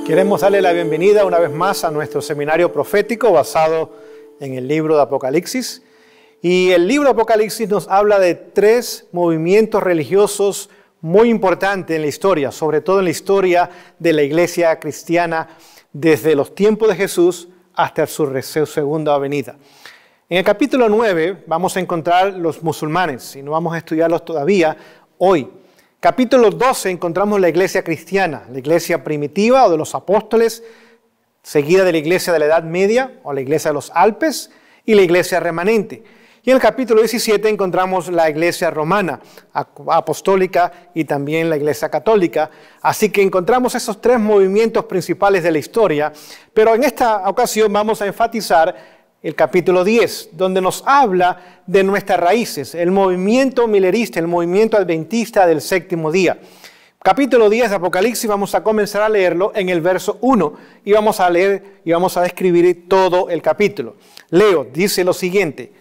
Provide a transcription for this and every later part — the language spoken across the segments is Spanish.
Queremos darle la bienvenida una vez más a nuestro seminario profético basado en el libro de Apocalipsis. Y el libro de Apocalipsis nos habla de tres movimientos religiosos muy importantes en la historia, sobre todo en la historia de la iglesia cristiana desde los tiempos de Jesús hasta su segunda venida. En el capítulo 9 vamos a encontrar los musulmanes y no vamos a estudiarlos todavía hoy. Capítulo 12 encontramos la iglesia cristiana, la iglesia primitiva o de los apóstoles, seguida de la iglesia de la Edad Media o la iglesia de los Alpes y la iglesia remanente. Y en el capítulo 17 encontramos la iglesia romana, apostólica y también la iglesia católica. Así que encontramos esos tres movimientos principales de la historia, pero en esta ocasión vamos a enfatizar el capítulo 10, donde nos habla de nuestras raíces, el movimiento milerista, el movimiento adventista del séptimo día. Capítulo 10 de Apocalipsis, vamos a comenzar a leerlo en el verso 1 y vamos a leer y vamos a describir todo el capítulo. Leo, dice lo siguiente: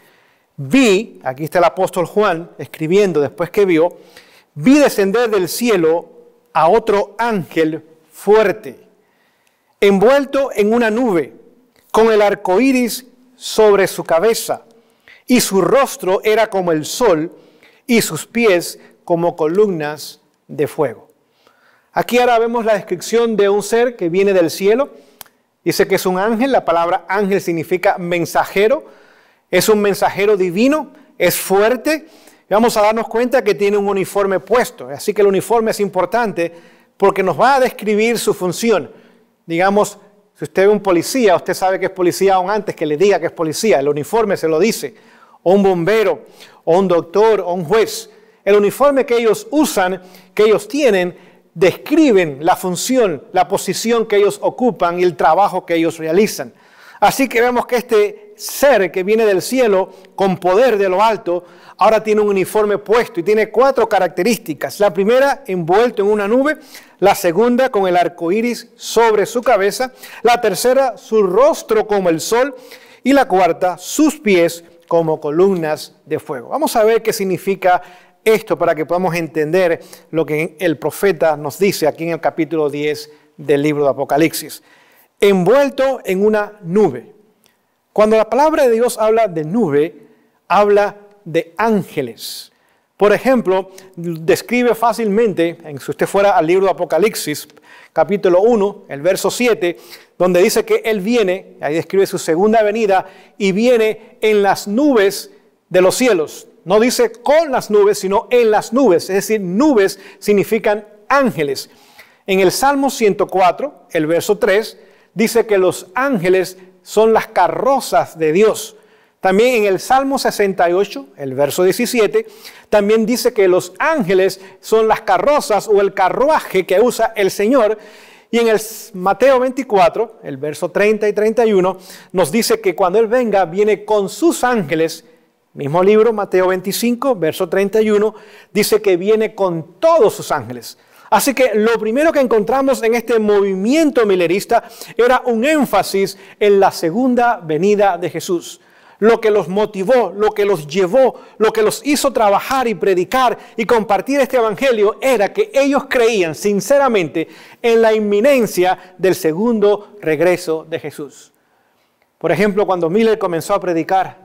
vi, aquí está el apóstol Juan escribiendo después que vio, vi descender del cielo a otro ángel fuerte, envuelto en una nube, con el arco iris sobre su cabeza, y su rostro era como el sol, y sus pies como columnas de fuego. Aquí ahora vemos la descripción de un ser que viene del cielo. Dice que es un ángel. La palabra ángel significa mensajero. Es un mensajero divino, es fuerte. Vamos a darnos cuenta que tiene un uniforme puesto. Así que el uniforme es importante porque nos va a describir su función. Digamos, si usted ve un policía, usted sabe que es policía aún antes que le diga que es policía. El uniforme se lo dice. O un bombero, o un doctor, o un juez. El uniforme que ellos usan, que ellos tienen, describen la función, la posición que ellos ocupan y el trabajo que ellos realizan. Así que vemos que este ser que viene del cielo con poder de lo alto, ahora tiene un uniforme puesto y tiene cuatro características. La primera, envuelto en una nube. La segunda, con el arco iris sobre su cabeza. La tercera, su rostro como el sol. Y la cuarta, sus pies como columnas de fuego. Vamos a ver qué significa esto para que podamos entender lo que el profeta nos dice aquí en el capítulo 10 del libro de Apocalipsis. Envuelto en una nube. Cuando la palabra de Dios habla de nube, habla de ángeles. Por ejemplo, describe fácilmente, si usted fuera al libro de Apocalipsis, capítulo 1, el verso 7, donde dice que Él viene, ahí describe su segunda venida, y viene en las nubes de los cielos. No dice con las nubes, sino en las nubes. Es decir, nubes significan ángeles. En el Salmo 104, el verso 3, dice que los ángeles son las carrozas de Dios. También en el Salmo 68, el verso 17, también dice que los ángeles son las carrozas o el carruaje que usa el Señor. Y en el Mateo 24, el verso 30 y 31, nos dice que cuando Él venga, viene con sus ángeles. Mismo libro, Mateo 25, verso 31, dice que viene con todos sus ángeles. Así que lo primero que encontramos en este movimiento milerista era un énfasis en la segunda venida de Jesús. Lo que los motivó, lo que los llevó, lo que los hizo trabajar y predicar y compartir este evangelio era que ellos creían sinceramente en la inminencia del segundo regreso de Jesús. Por ejemplo, cuando Miller comenzó a predicar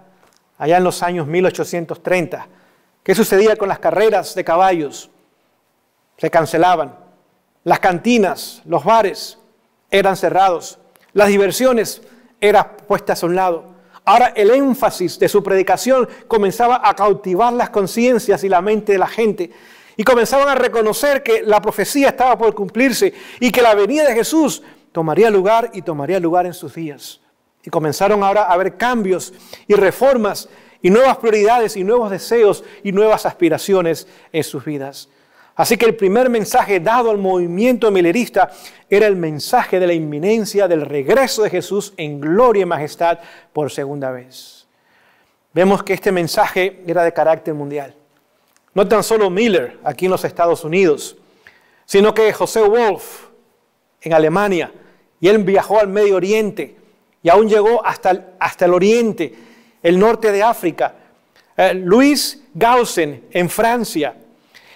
allá en los años 1830, ¿qué sucedía con las carreras de caballos? Se cancelaban. Las cantinas, los bares eran cerrados. Las diversiones eran puestas a un lado. Ahora el énfasis de su predicación comenzaba a cautivar las conciencias y la mente de la gente. Y comenzaban a reconocer que la profecía estaba por cumplirse y que la venida de Jesús tomaría lugar y tomaría lugar en sus días. Y comenzaron ahora a haber cambios y reformas y nuevas prioridades y nuevos deseos y nuevas aspiraciones en sus vidas. Así que el primer mensaje dado al movimiento milerista era el mensaje de la inminencia del regreso de Jesús en gloria y majestad por segunda vez. Vemos que este mensaje era de carácter mundial. No tan solo Miller aquí en los Estados Unidos, sino que José Wolf en Alemania, y él viajó al Medio Oriente y aún llegó hasta el Oriente, el norte de África. Louis Gaussen en Francia,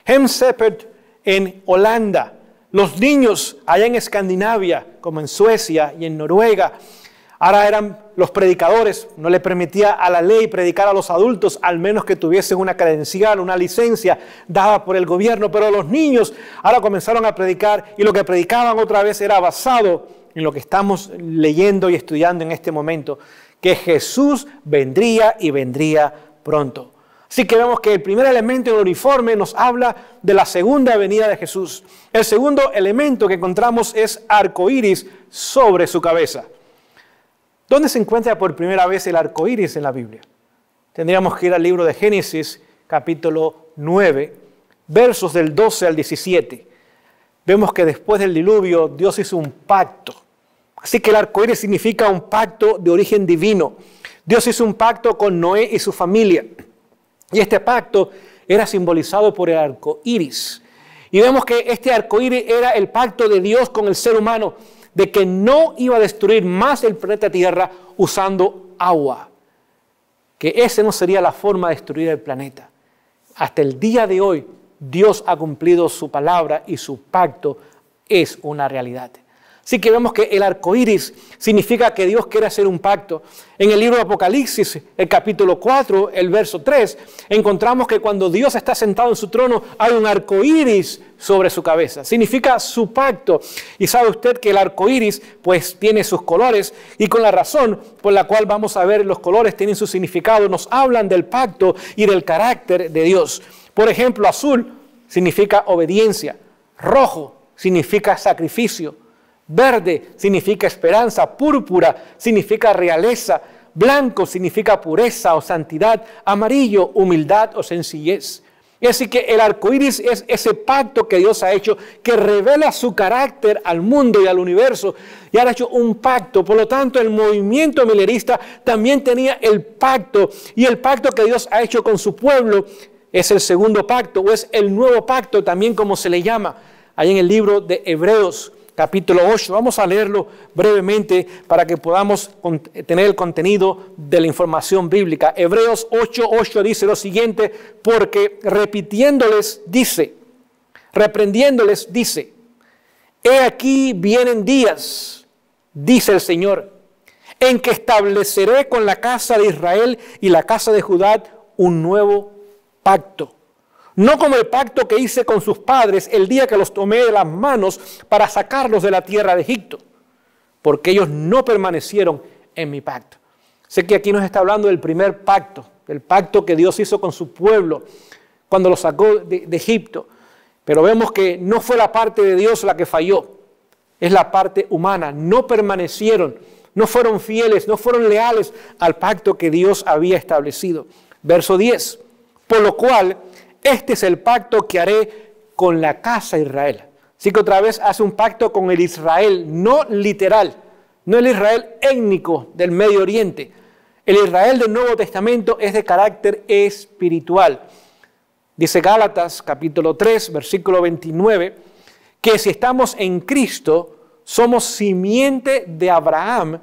Hem Seppert en Holanda, Los niños allá en Escandinavia, como en Suecia y en Noruega, ahora eran los predicadores. No le permitía a la ley predicar a los adultos, al menos que tuviesen una credencial, una licencia dada por el gobierno. Pero los niños ahora comenzaron a predicar, y lo que predicaban otra vez era basado en lo que estamos leyendo y estudiando en este momento, que Jesús vendría y vendría pronto. Así que vemos que el primer elemento en el uniforme nos habla de la segunda venida de Jesús. El segundo elemento que encontramos es arco iris sobre su cabeza. ¿Dónde se encuentra por primera vez el arco iris en la Biblia? Tendríamos que ir al libro de Génesis, capítulo 9, versos del 12 al 17. Vemos que después del diluvio Dios hizo un pacto. Así que el arco iris significa un pacto de origen divino. Dios hizo un pacto con Noé y su familia. Y este pacto era simbolizado por el arco iris. Y vemos que este arco iris era el pacto de Dios con el ser humano, de que no iba a destruir más el planeta Tierra usando agua. Que esa no sería la forma de destruir el planeta. Hasta el día de hoy, Dios ha cumplido su palabra y su pacto es una realidad. Así que vemos que el arco iris significa que Dios quiere hacer un pacto. En el libro de Apocalipsis, el capítulo 4, el verso 3, encontramos que cuando Dios está sentado en su trono, hay un arco iris sobre su cabeza. Significa su pacto. Y sabe usted que el arco iris, pues, tiene sus colores, y con la razón por la cual vamos a ver los colores tienen su significado, nos hablan del pacto y del carácter de Dios. Por ejemplo, azul significa obediencia, rojo significa sacrificio, verde significa esperanza, púrpura significa realeza, blanco significa pureza o santidad, amarillo, humildad o sencillez. Así que el arco iris es ese pacto que Dios ha hecho, que revela su carácter al mundo y al universo, y ha hecho un pacto. Por lo tanto, el movimiento milerista también tenía el pacto, y el pacto que Dios ha hecho con su pueblo es el segundo pacto, o es el nuevo pacto, también como se le llama, ahí en el libro de Hebreos, capítulo 8. Vamos a leerlo brevemente para que podamos tener el contenido de la información bíblica. Hebreos 8:8 dice lo siguiente: porque reprendiéndoles dice, he aquí vienen días, dice el Señor, en que estableceré con la casa de Israel y la casa de Judá un nuevo pacto. No como el pacto que hice con sus padres el día que los tomé de las manos para sacarlos de la tierra de Egipto, porque ellos no permanecieron en mi pacto. Sé que aquí nos está hablando del primer pacto, el pacto que Dios hizo con su pueblo cuando los sacó de Egipto. Pero vemos que no fue la parte de Dios la que falló, es la parte humana. No permanecieron, no fueron fieles, no fueron leales al pacto que Dios había establecido. Verso 10, por lo cual este es el pacto que haré con la casa de Israel. Así que otra vez hace un pacto con el Israel, no literal, no el Israel étnico del Medio Oriente. El Israel del Nuevo Testamento es de carácter espiritual. Dice Gálatas capítulo 3, versículo 29, que si estamos en Cristo, somos simiente de Abraham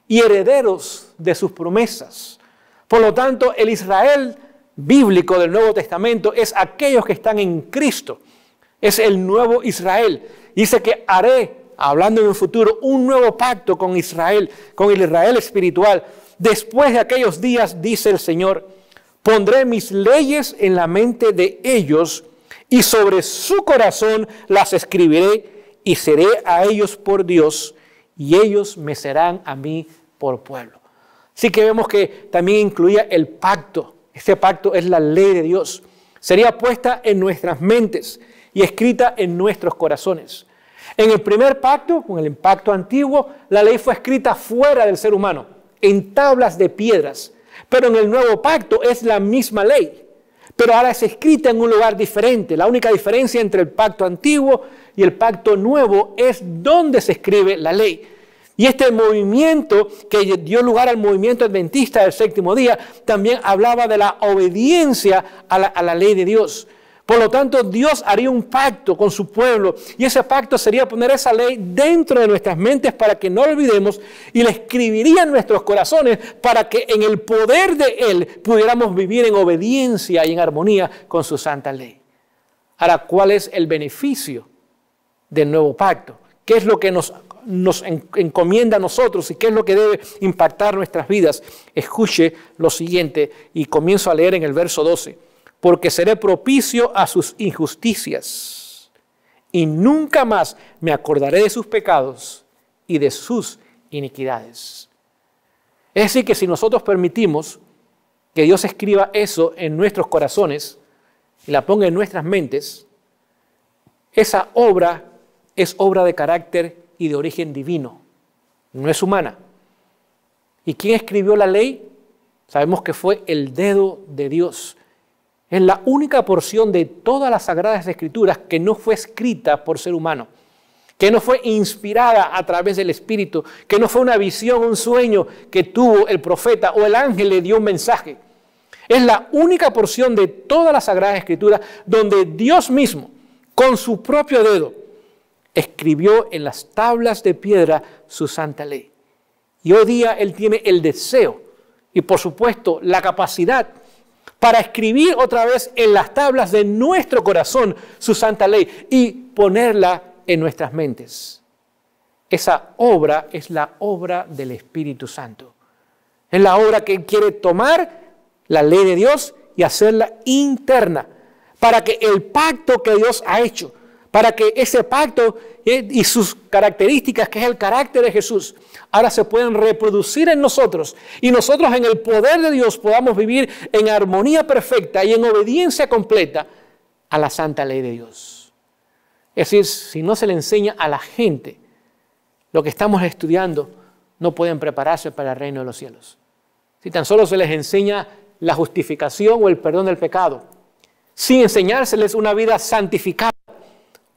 y herederos de sus promesas. Por lo tanto, el Israel bíblico del Nuevo Testamento es aquellos que están en Cristo. Es el nuevo Israel. Dice que haré, hablando en un futuro, un nuevo pacto con Israel, con el Israel espiritual. Después de aquellos días, dice el Señor, pondré mis leyes en la mente de ellos y sobre su corazón las escribiré y seré a ellos por Dios y ellos me serán a mí por pueblo. Así que vemos que también incluía el pacto. Este pacto es la ley de Dios. Sería puesta en nuestras mentes y escrita en nuestros corazones. En el primer pacto, con el pacto antiguo, la ley fue escrita fuera del ser humano, en tablas de piedras. Pero en el nuevo pacto es la misma ley, pero ahora es escrita en un lugar diferente. La única diferencia entre el pacto antiguo y el pacto nuevo es dónde se escribe la ley. Y este movimiento que dio lugar al movimiento adventista del séptimo día también hablaba de la obediencia a la ley de Dios. Por lo tanto, Dios haría un pacto con su pueblo y ese pacto sería poner esa ley dentro de nuestras mentes para que no la olvidemos y la escribiría en nuestros corazones para que en el poder de Él pudiéramos vivir en obediencia y en armonía con su santa ley. Ahora, ¿cuál es el beneficio del nuevo pacto. ¿Qué es lo que nos encomienda a nosotros y qué es lo que debe impactar nuestras vidas? Escuche lo siguiente y comienzo a leer en el verso 12. Porque seré propicio a sus injusticias y nunca más me acordaré de sus pecados y de sus iniquidades. Es decir, que si nosotros permitimos que Dios escriba eso en nuestros corazones y la ponga en nuestras mentes, esa obra es obra de carácter y de origen divino, no es humana. ¿Y quién escribió la ley? Sabemos que fue el dedo de Dios. Es la única porción de todas las Sagradas Escrituras que no fue escrita por ser humano, que no fue inspirada a través del Espíritu, que no fue una visión, un sueño que tuvo el profeta o el ángel le dio un mensaje. Es la única porción de todas las Sagradas Escrituras donde Dios mismo, con su propio dedo, escribió en las tablas de piedra su santa ley. Y hoy día Él tiene el deseo y por supuesto la capacidad para escribir otra vez en las tablas de nuestro corazón su santa ley y ponerla en nuestras mentes. Esa obra es la obra del Espíritu Santo. Es la obra que Él quiere tomar la ley de Dios y hacerla interna para que el pacto que Dios ha hecho, para que ese pacto y sus características, que es el carácter de Jesús, ahora se pueden reproducir en nosotros y nosotros en el poder de Dios podamos vivir en armonía perfecta y en obediencia completa a la santa ley de Dios. Es decir, si no se le enseña a la gente lo que estamos estudiando, no pueden prepararse para el reino de los cielos. Si tan solo se les enseña la justificación o el perdón del pecado, sin enseñárseles una vida santificada,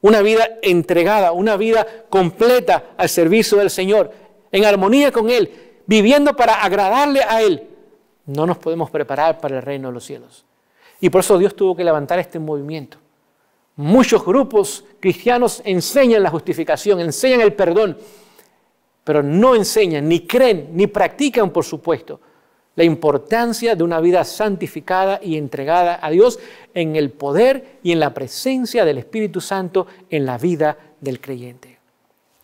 una vida entregada, una vida completa al servicio del Señor, en armonía con Él, viviendo para agradarle a Él, no nos podemos preparar para el reino de los cielos. Y por eso Dios tuvo que levantar este movimiento. Muchos grupos cristianos enseñan la justificación, enseñan el perdón, pero no enseñan, ni creen, ni practican, por supuesto, la importancia de una vida santificada y entregada a Dios en el poder y en la presencia del Espíritu Santo en la vida del creyente.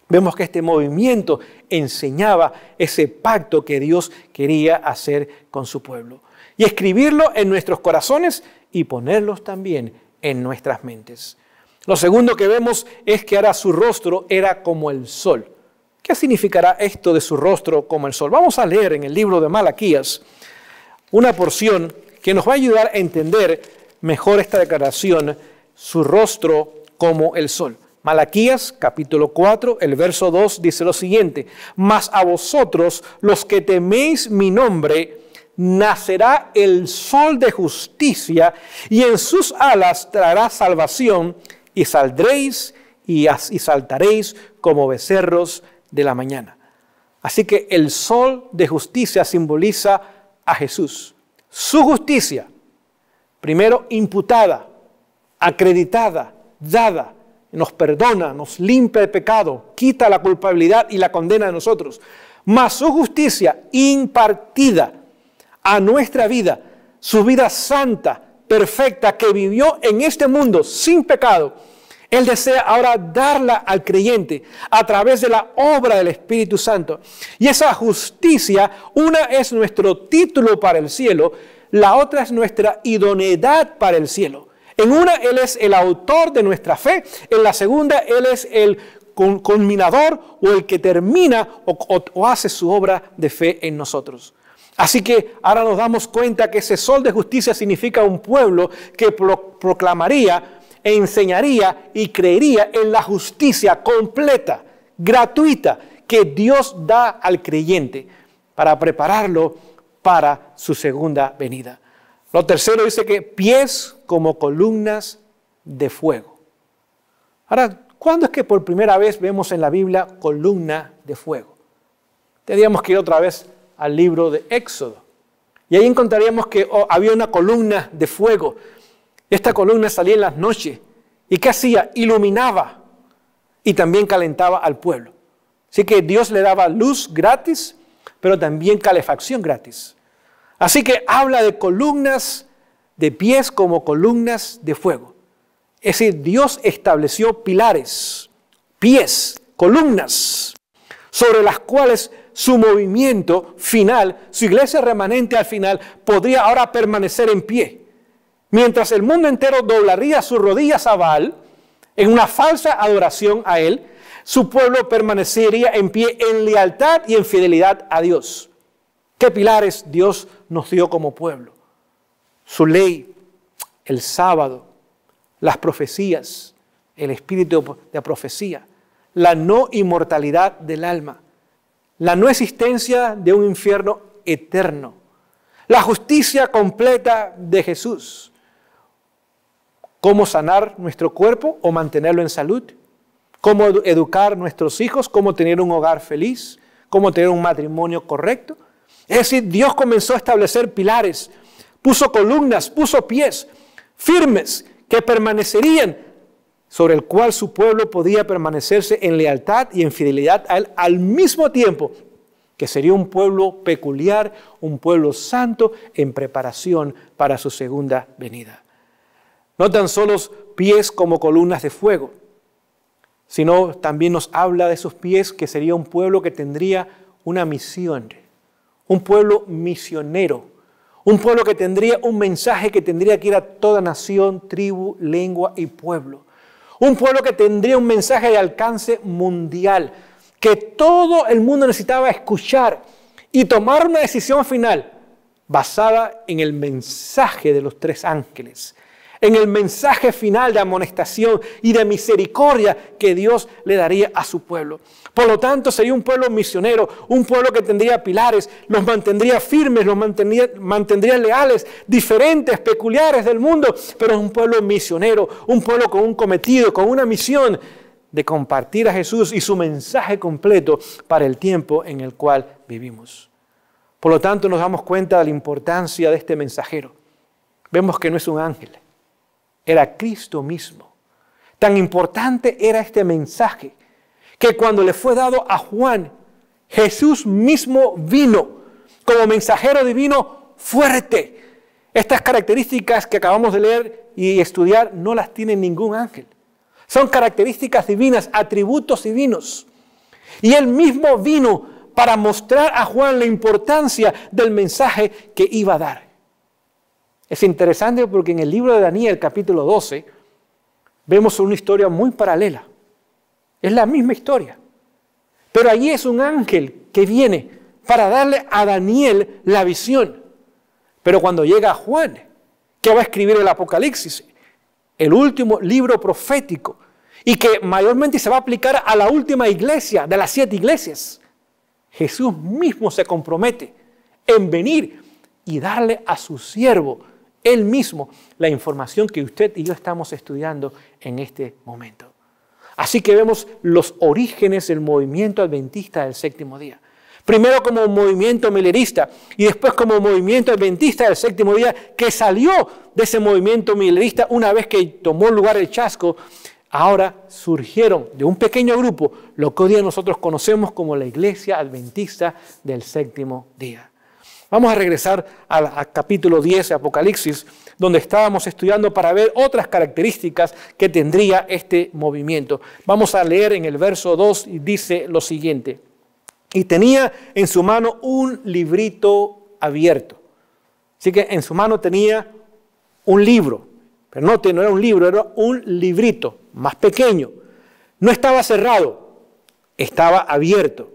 Vemos que este movimiento enseñaba ese pacto que Dios quería hacer con su pueblo y escribirlo en nuestros corazones y ponerlos también en nuestras mentes. Lo segundo que vemos es que ahora su rostro era como el sol. ¿Qué significará esto de su rostro como el sol? Vamos a leer en el libro de Malaquías una porción que nos va a ayudar a entender mejor esta declaración, su rostro como el sol. Malaquías capítulo 4, el verso 2 dice lo siguiente: mas a vosotros los que teméis mi nombre, nacerá el sol de justicia y en sus alas traerá salvación y saldréis y saltaréis como becerros de la mañana. Así que el sol de justicia simboliza a Jesús. Su justicia, primero imputada, acreditada, dada, nos perdona, nos limpia de pecado, quita la culpabilidad y la condena de nosotros. Mas su justicia impartida a nuestra vida, su vida santa, perfecta, que vivió en este mundo sin pecado, Él desea ahora darla al creyente a través de la obra del Espíritu Santo. Y esa justicia, una es nuestro título para el cielo, la otra es nuestra idoneidad para el cielo. En una, Él es el autor de nuestra fe. En la segunda, Él es el culminador o el que termina o hace su obra de fe en nosotros. Así que ahora nos damos cuenta que ese sol de justicia significa un pueblo que proclamaría, enseñaría y creería en la justicia completa, gratuita, que Dios da al creyente para prepararlo para su segunda venida. Lo tercero dice que pies como columnas de fuego. Ahora, ¿cuándo es que por primera vez vemos en la Biblia columna de fuego? Tendríamos que ir otra vez al libro de Éxodo. Y ahí encontraríamos que había una columna de fuego. Esta columna salía en las noches. ¿Y qué hacía? Iluminaba y también calentaba al pueblo. Así que Dios le daba luz gratis, pero también calefacción gratis. Así que habla de columnas de pies como columnas de fuego. Es decir, Dios estableció pilares pies, columnas, sobre las cuales su movimiento final, su iglesia remanente al final, podría ahora permanecer en pie. Mientras el mundo entero doblaría sus rodillas a Baal, en una falsa adoración a él, su pueblo permanecería en pie en lealtad y en fidelidad a Dios. ¿Qué pilares Dios nos dio como pueblo? Su ley, el sábado, las profecías, el espíritu de profecía, la no inmortalidad del alma, la no existencia de un infierno eterno, la justicia completa de Jesús. Cómo sanar nuestro cuerpo o mantenerlo en salud, cómo educar a nuestros hijos, cómo tener un hogar feliz, cómo tener un matrimonio correcto. Es decir, Dios comenzó a establecer pilares, puso columnas, puso pies firmes que permanecerían, sobre el cual su pueblo podía permanecerse en lealtad y en fidelidad a él, al mismo tiempo que sería un pueblo peculiar, un pueblo santo en preparación para su segunda venida. No tan solo pies como columnas de fuego, sino también nos habla de esos pies que sería un pueblo que tendría una misión, un pueblo misionero, un pueblo que tendría un mensaje que tendría que ir a toda nación, tribu, lengua y pueblo. Un pueblo que tendría un mensaje de alcance mundial, que todo el mundo necesitaba escuchar y tomar una decisión final basada en el mensaje de los tres ángeles, en el mensaje final de amonestación y de misericordia que Dios le daría a su pueblo. Por lo tanto, sería un pueblo misionero, un pueblo que tendría pilares, los mantendría firmes, los mantendría leales, diferentes, peculiares del mundo, pero es un pueblo misionero, un pueblo con un cometido, con una misión de compartir a Jesús y su mensaje completo para el tiempo en el cual vivimos. Por lo tanto, nos damos cuenta de la importancia de este mensajero. Vemos que no es un ángel. Era Cristo mismo. Tan importante era este mensaje que cuando le fue dado a Juan, Jesús mismo vino como mensajero divino fuerte. Estas características que acabamos de leer y estudiar no las tiene ningún ángel. Son características divinas, atributos divinos. Y él mismo vino para mostrar a Juan la importancia del mensaje que iba a dar. Es interesante porque en el libro de Daniel, capítulo 12, vemos una historia muy paralela. Es la misma historia. Pero allí es un ángel que viene para darle a Daniel la visión. Pero cuando llega Juan, que va a escribir el Apocalipsis, el último libro profético, y que mayormente se va a aplicar a la última iglesia de las 7 iglesias, Jesús mismo se compromete en venir y darle a su siervo él mismo la información que usted y yo estamos estudiando en este momento. Así que vemos los orígenes del movimiento adventista del séptimo día. Primero como movimiento milerista y después como movimiento adventista del séptimo día, que salió de ese movimiento milerista una vez que tomó lugar el chasco. Ahora surgieron de un pequeño grupo lo que hoy día nosotros conocemos como la Iglesia Adventista del séptimo día. Vamos a regresar al capítulo 10 de Apocalipsis, donde estábamos estudiando para ver otras características que tendría este movimiento. Vamos a leer en el verso 2 y dice lo siguiente. Y tenía en su mano un librito abierto. Así que en su mano tenía un libro. Pero no era un libro, era un librito más pequeño. No estaba cerrado, estaba abierto.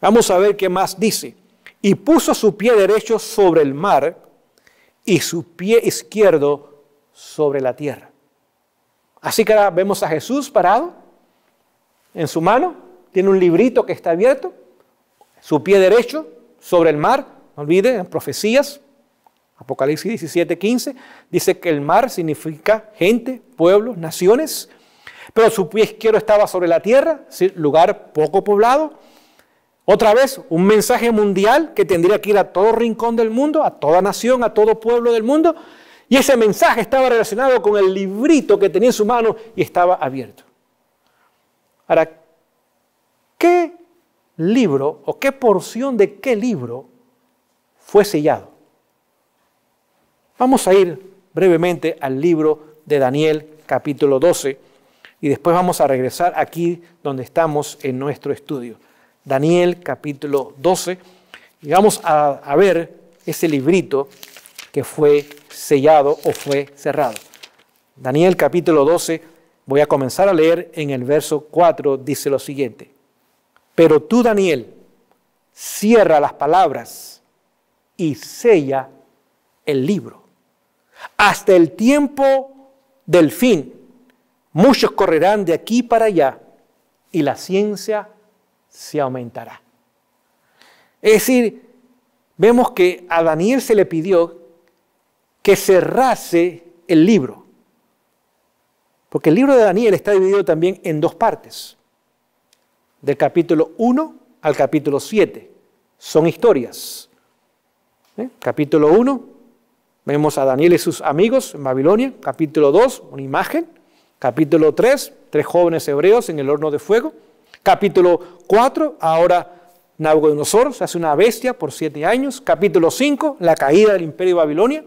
Vamos a ver qué más dice. Y puso su pie derecho sobre el mar y su pie izquierdo sobre la tierra. Así que ahora vemos a Jesús parado en su mano, tiene un librito que está abierto, su pie derecho sobre el mar, no olviden, en profecías, Apocalipsis 17:15, dice que el mar significa gente, pueblos, naciones, pero su pie izquierdo estaba sobre la tierra, lugar poco poblado. Otra vez, un mensaje mundial que tendría que ir a todo rincón del mundo, a toda nación, a todo pueblo del mundo. Y ese mensaje estaba relacionado con el librito que tenía en su mano y estaba abierto. Ahora, ¿qué libro o qué porción de qué libro fue sellado? Vamos a ir brevemente al libro de Daniel, capítulo 12, y después vamos a regresar aquí donde estamos en nuestro estudio. Daniel capítulo 12, y vamos a ver ese librito que fue sellado o fue cerrado. Daniel capítulo 12, voy a comenzar a leer en el verso 4, dice lo siguiente. Pero tú, Daniel, cierra las palabras y sella el libro. Hasta el tiempo del fin, muchos correrán de aquí para allá y la ciencia se aumentará. Es decir, vemos que a Daniel se le pidió que cerrase el libro. Porque el libro de Daniel está dividido también en dos partes. Del capítulo 1 al capítulo 7. Son historias. Capítulo 1, vemos a Daniel y sus amigos en Babilonia. Capítulo 2, una imagen. Capítulo 3, 3 jóvenes hebreos en el horno de fuego. Capítulo 4, ahora Nabucodonosor se hace una bestia por 7 años. Capítulo 5, la caída del imperio de Babilonia.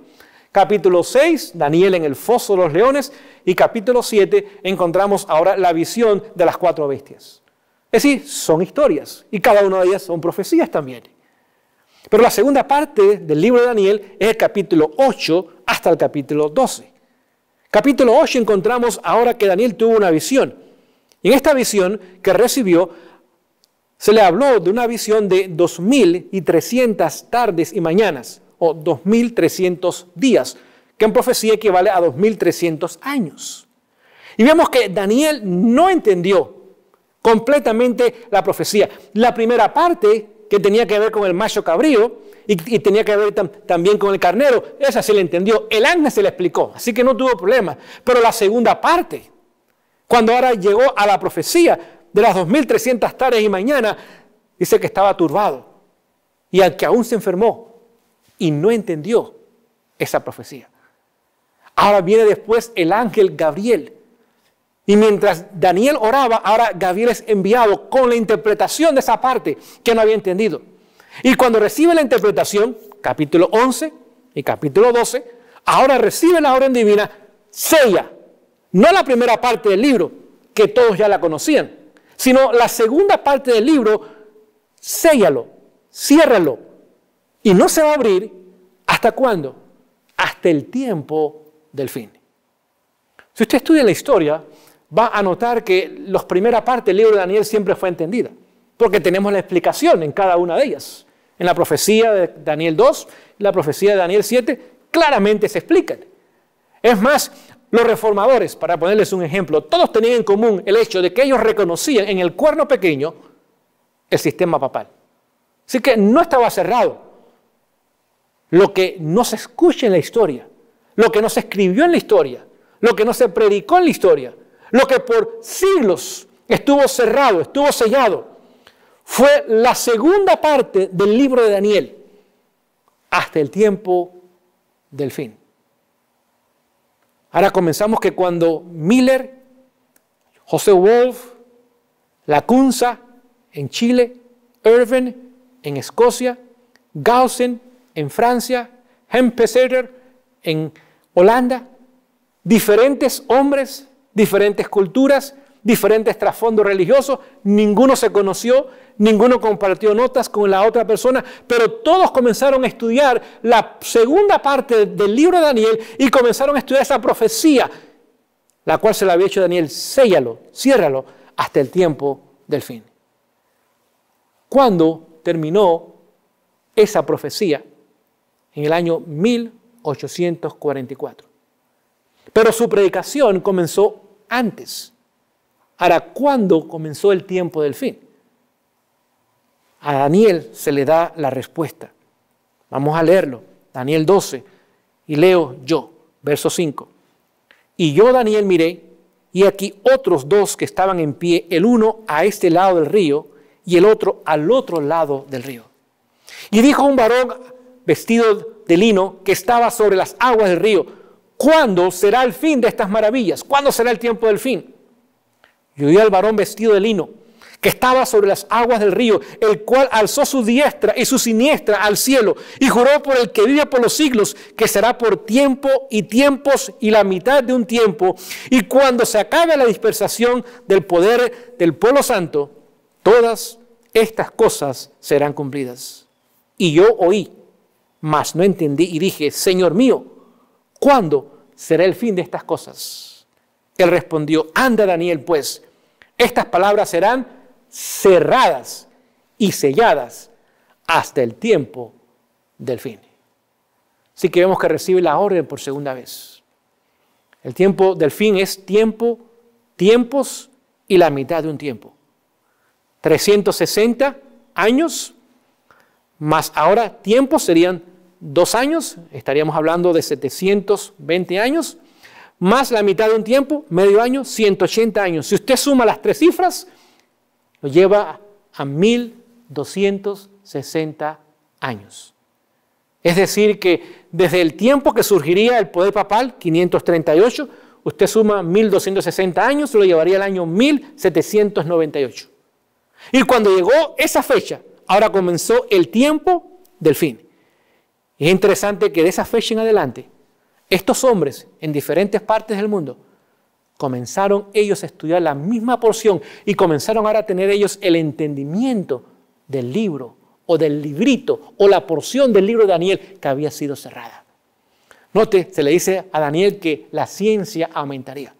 Capítulo 6, Daniel en el foso de los leones. Y capítulo 7, encontramos ahora la visión de las 4 bestias. Es decir, son historias y cada una de ellas son profecías también. Pero la segunda parte del libro de Daniel es el capítulo 8 hasta el capítulo 12. Capítulo 8 encontramos ahora que Daniel tuvo una visión. Y en esta visión que recibió, se le habló de una visión de 2300 tardes y mañanas, o 2300 días, que en profecía equivale a 2300 años. Y vemos que Daniel no entendió completamente la profecía. La primera parte, que tenía que ver con el macho cabrío y tenía que ver también con el carnero, esa se le entendió. El ángel se le explicó, así que no tuvo problema. Pero la segunda parte, cuando ahora llegó a la profecía de las 2300 tardes y mañana, dice que estaba turbado y al que aún se enfermó y no entendió esa profecía. Ahora viene después el ángel Gabriel. Y mientras Daniel oraba, ahora Gabriel es enviado con la interpretación de esa parte que no había entendido. Y cuando recibe la interpretación, capítulo 11 y capítulo 12, ahora recibe la orden divina, sella. No la primera parte del libro, que todos ya la conocían, sino la segunda parte del libro, séllalo, ciérralo. Y no se va a abrir, ¿hasta cuándo? Hasta el tiempo del fin. Si usted estudia la historia, va a notar que la primera parte del libro de Daniel siempre fue entendida, porque tenemos la explicación en cada una de ellas. En la profecía de Daniel 2, la profecía de Daniel 7, claramente se explican. Es más, los reformadores, para ponerles un ejemplo, todos tenían en común el hecho de que ellos reconocían en el cuerno pequeño el sistema papal. Así que no estaba cerrado. Lo que no se escucha en la historia, lo que no se escribió en la historia, lo que no se predicó en la historia, lo que por siglos estuvo cerrado, estuvo sellado, fue la segunda parte del libro de Daniel hasta el tiempo del fin. Ahora comenzamos que cuando Miller, José Wolf, Lacunza en Chile, Irving en Escocia, Gaussen en Francia, Hempeseter en Holanda, diferentes hombres, diferentes culturas, diferentes trasfondos religiosos, ninguno se conoció, ninguno compartió notas con la otra persona, pero todos comenzaron a estudiar la segunda parte del libro de Daniel y comenzaron a estudiar esa profecía, la cual se le había hecho a Daniel, séllalo, ciérralo hasta el tiempo del fin. ¿Cuándo terminó esa profecía? En el año 1844. Pero su predicación comenzó antes. Ahora, ¿cuándo comenzó el tiempo del fin? A Daniel se le da la respuesta. Vamos a leerlo. Daniel 12. Y leo yo, verso 5. Y yo, Daniel, miré, y aquí otros dos que estaban en pie, el uno a este lado del río y el otro al otro lado del río. Y dijo un varón vestido de lino que estaba sobre las aguas del río: ¿cuándo será el fin de estas maravillas? ¿Cuándo será el tiempo del fin? Y oí al varón vestido de lino que estaba sobre las aguas del río, el cual alzó su diestra y su siniestra al cielo y juró por el que vive por los siglos, que será por tiempo y tiempos y la mitad de un tiempo. Y cuando se acabe la dispersación del poder del pueblo santo, todas estas cosas serán cumplidas. Y yo oí, mas no entendí y dije, Señor mío, ¿cuándo será el fin de estas cosas? Él respondió, anda Daniel pues, estas palabras serán cerradas y selladas hasta el tiempo del fin. Así que vemos que recibe la orden por segunda vez. El tiempo del fin es tiempo, tiempos y la mitad de un tiempo. 360 años, más ahora tiempos serían 2 años, estaríamos hablando de 720 años, más la mitad de un tiempo, medio año, 180 años. Si usted suma las 3 cifras, lo lleva a 1260 años. Es decir que desde el tiempo que surgiría el poder papal, 538, usted suma 1260 años, lo llevaría al año 1798. Y cuando llegó esa fecha, ahora comenzó el tiempo del fin. Es interesante que de esa fecha en adelante, estos hombres en diferentes partes del mundo comenzaron ellos a estudiar la misma porción y comenzaron ahora a tener ellos el entendimiento del libro o del librito o la porción del libro de Daniel que había sido cerrada. Note, se le dice a Daniel que la ciencia aumentaría.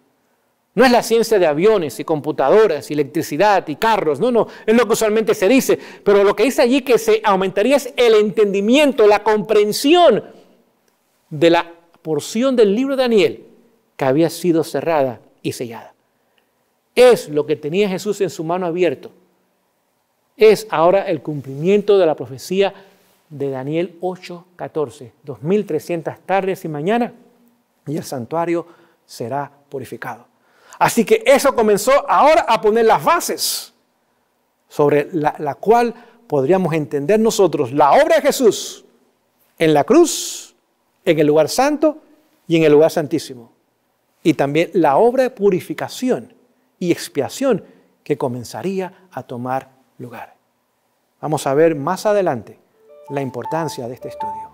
No es la ciencia de aviones y computadoras y electricidad y carros, no, es lo que usualmente se dice, pero lo que dice allí que se aumentaría es el entendimiento, la comprensión de la porción del libro de Daniel que había sido cerrada y sellada. Es lo que tenía Jesús en su mano abierto. Es ahora el cumplimiento de la profecía de Daniel 8:14. 2300 tardes y mañana y el santuario será purificado. Así que eso comenzó ahora a poner las bases sobre la cual podríamos entender nosotros la obra de Jesús en la cruz, en el lugar santo y en el lugar santísimo. Y también la obra de purificación y expiación que comenzaría a tomar lugar. Vamos a ver más adelante la importancia de este estudio.